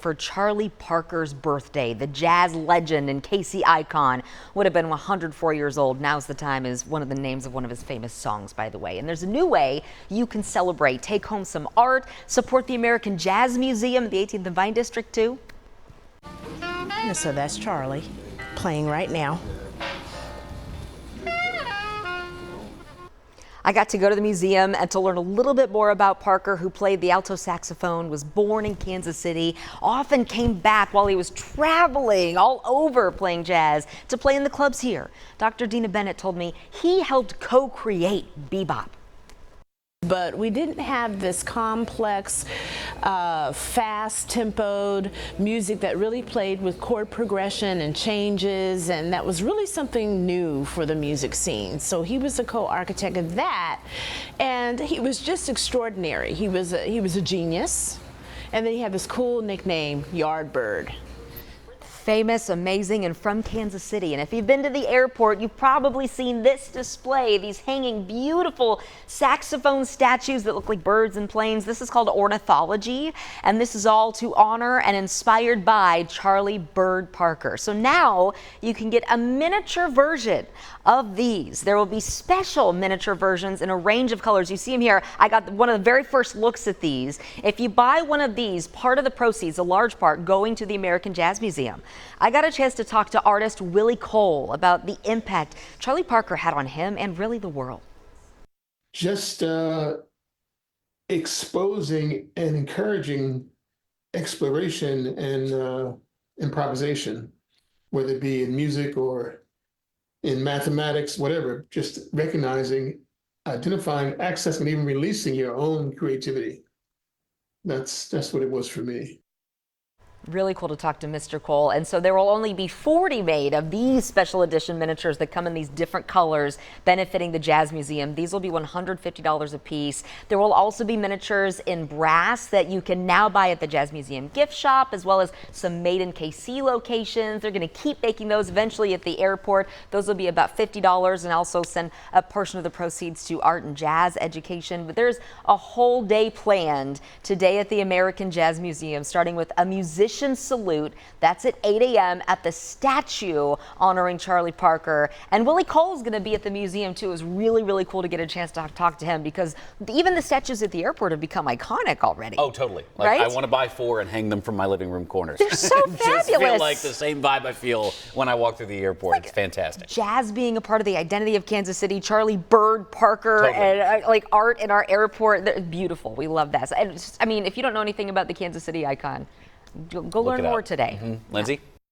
for Charlie Parker's birthday. The jazz legend and KC icon would have been 104 years old. Now's the Time is one of the names of one of his famous songs, by the way. And there's a new way you can celebrate. Take home some art, support the American Jazz Museum, the 18th and Vine District too. And so that's Charlie playing right now. I got to go to the museum and to learn a little bit more about Parker, who played the alto saxophone, was born in Kansas City, often came back while he was traveling all over playing jazz to play in the clubs here. Dr. Dina Bennett told me he helped co-create bebop. But we didn't have this complex, fast-tempoed music that really played with chord progression and changes, and that was really something new for the music scene. So he was a co-architect of that, and he was just extraordinary. He was a genius, and then he had this cool nickname, Yardbird. Famous, amazing, and from Kansas City. And if you've been to the airport, you've probably seen this display, these hanging beautiful saxophone statues that look like birds and planes. This is called ornithology, and this is all to honor and inspired by Charlie Bird Parker. So now you can get a miniature version of these. There will be special miniature versions in a range of colors. You see them here. I got one of the very first looks at these. If you buy one of these, part of the proceeds, a large part, going to the American Jazz Museum. I got a chance to talk to artist Willie Cole about the impact Charlie Parker had on him and really the world. Just exposing and encouraging exploration and improvisation, whether it be in music or in mathematics, whatever, just recognizing, identifying, accessing, and even releasing your own creativity. That's what it was for me. Really cool to talk to Mr. Cole. And so there will only be 40 made of these special edition miniatures that come in these different colors benefiting the Jazz Museum. These will be $150 a piece. There will also be miniatures in brass that you can now buy at the Jazz Museum gift shop, as well as some made in KC locations. They're going to keep making those eventually at the airport. Those will be about $50 and also send a portion of the proceeds to art and jazz education. But there's a whole day planned today at the American Jazz Museum, starting with a musician salute. That's at 8 a.m. at the statue honoring Charlie Parker. And Willie Cole is going to be at the museum too. It was really, really cool to get a chance to talk to him, because even the statues at the airport have become iconic already. Oh, totally. Like, right? I want to buy 4 and hang them from my living room corners. They're so Just fabulous. feel like the same vibe I feel when I walk through the airport. It's fantastic. Jazz being a part of the identity of Kansas City, Charlie Bird Parker, Totally. and like art in our airport. They're beautiful. We love that. And I mean, if you don't know anything about the Kansas City icon, go learn more today. Lindsay?